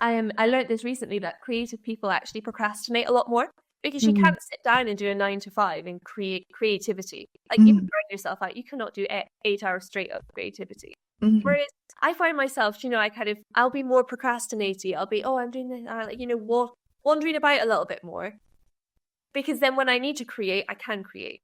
I learned this recently, that creative people actually procrastinate a lot more, because you can't sit down and do a 9 to 5 and create creativity. Like you would burn yourself out. You cannot do 8 hours straight of creativity. Whereas I find myself, I'll be more procrastinating. I'll be, I'm doing this, wandering about a little bit more. Because then when I need to create, I can create.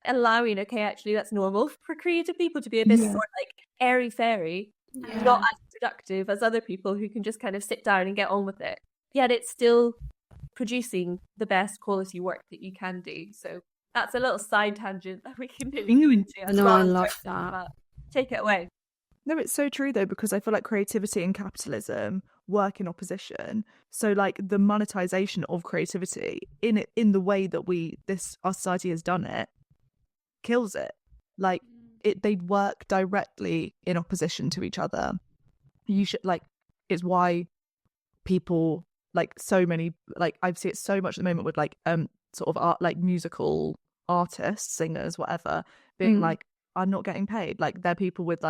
Allowing, actually that's normal for creative people to be a bit more like airy-fairy, not as productive as other people who can just kind of sit down and get on with it. Yet it's still producing the best quality work that you can do. So that's a little side tangent that we can do into as well. I love that. Take it away. No, it's so true though, because I feel like creativity and capitalism work in opposition. So like the monetization of creativity in the way that our society has done it kills it. Like they work directly in opposition to each other. You should it's why people so many I see it so much at the moment with sort of art, musical artists, singers, whatever, being I'm not getting paid. They're people with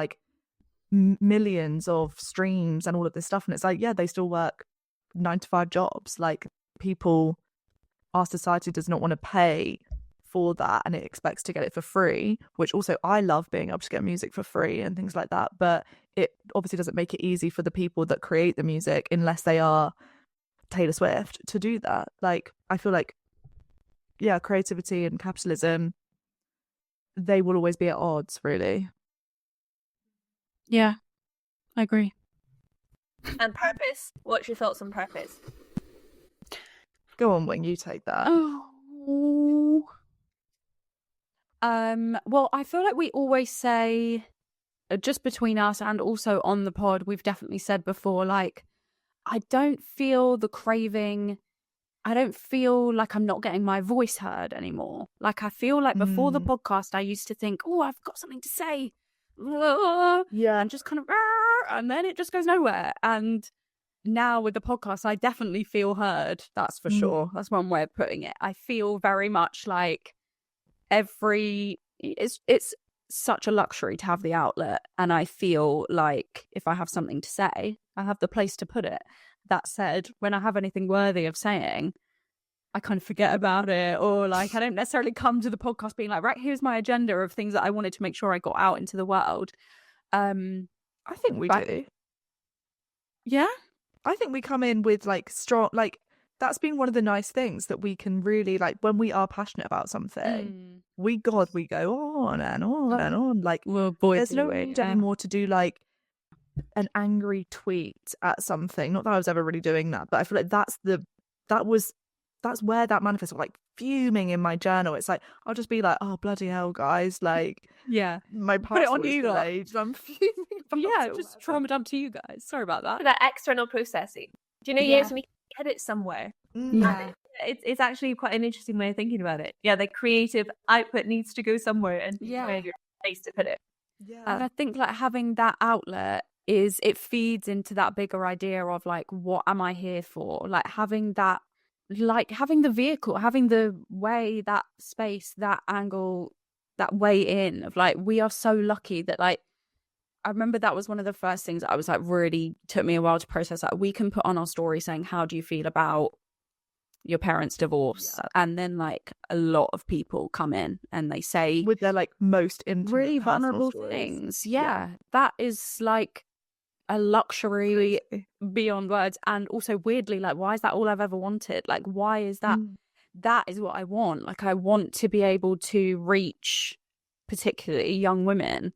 millions of streams and all of this stuff, and it's they still work 9 to 5 jobs. Our society does not want to pay for that, and it expects to get it for free, which also I love being able to get music for free and things like that, but it obviously doesn't make it easy for the people that create the music, unless they are Taylor Swift, to do that. I feel creativity and capitalism, they will always be at odds, really. Yeah, I agree. And purpose? What's your thoughts on purpose? Go on, Wing, you take that. Well, I feel like we always say, just between us and also on the pod, we've definitely said before, I don't feel the craving. I don't feel like I'm not getting my voice heard anymore. I feel like before the podcast, I used to think, I've got something to say. And just kind of, and then it just goes nowhere. And now with the podcast, I definitely feel heard. That's for sure. That's one way of putting it. I feel very much like it's such a luxury to have the outlet, and I feel like if I have something to say, I have the place to put it. That said, when I have anything worthy of saying, I kind of forget about it, or I don't necessarily come to the podcast being right, here's my agenda of things that I wanted to make sure I got out into the world. I think we do. Yeah, I think we come in with strong, that's been one of the nice things that we can really when we are passionate about something, we go on and on and on. There's no need anymore to do an angry tweet at something. Not that I was ever really doing that, but I feel like that's where that manifests, fuming in my journal. It's I'll just be oh bloody hell, guys, my put it on you, delayed. I'm fuming. Just trauma dump to you guys. Sorry about that. For that external processing. Do you know you have to get it somewhere? It's actually quite an interesting way of thinking about it. The creative output needs to go somewhere, and where your place to put it. And I think having that outlet it feeds into that bigger idea of what am I here for? Having that, having the vehicle, having the way, that space, that angle, that way in of we are so lucky that I remember that was one of the first things that I was really took me a while to process. We can put on our story saying, how do you feel about your parents' divorce? And then a lot of people come in and they say with their most intimate, really vulnerable things. That is a luxury beyond words. And also weirdly, why is that all I've ever wanted? Why is that? That is what I want. I want to be able to reach particularly young women.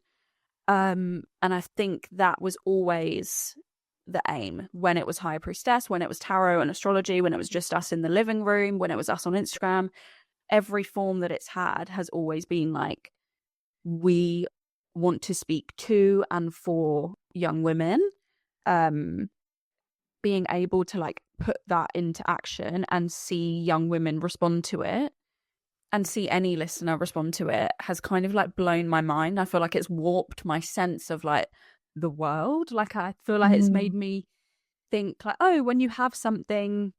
And I think that was always the aim when it was High Priestess, when it was tarot and astrology, when it was just us in the living room, when it was us on Instagram. Every form that it's had has always been we want to speak to and for young women, being able to put that into action and see young women respond to it and see any listener respond to it has kind of blown my mind. I feel it's warped my sense of the world. I feel it's made me think when you have something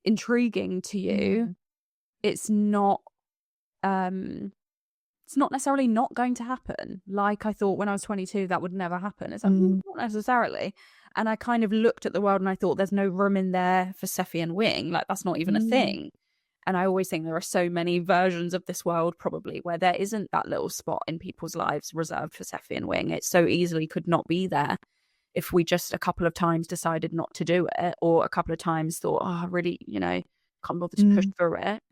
intriguing to you, it's not necessarily not going to happen. I thought when I was 22 that would never happen. It's not necessarily. And I kind of looked at the world and I thought, there's no room in there for Sephy and Wing. Like, that's not even a thing. And I always think there are so many versions of this world probably where there isn't that little spot in people's lives reserved for Sephy and Wing. It so easily could not be there if we just a couple of times decided not to do it, or a couple of times thought, oh, I really, can't bother to push through it.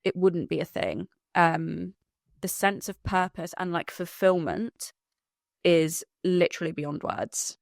It wouldn't be a thing. The sense of purpose and like fulfillment is literally beyond words.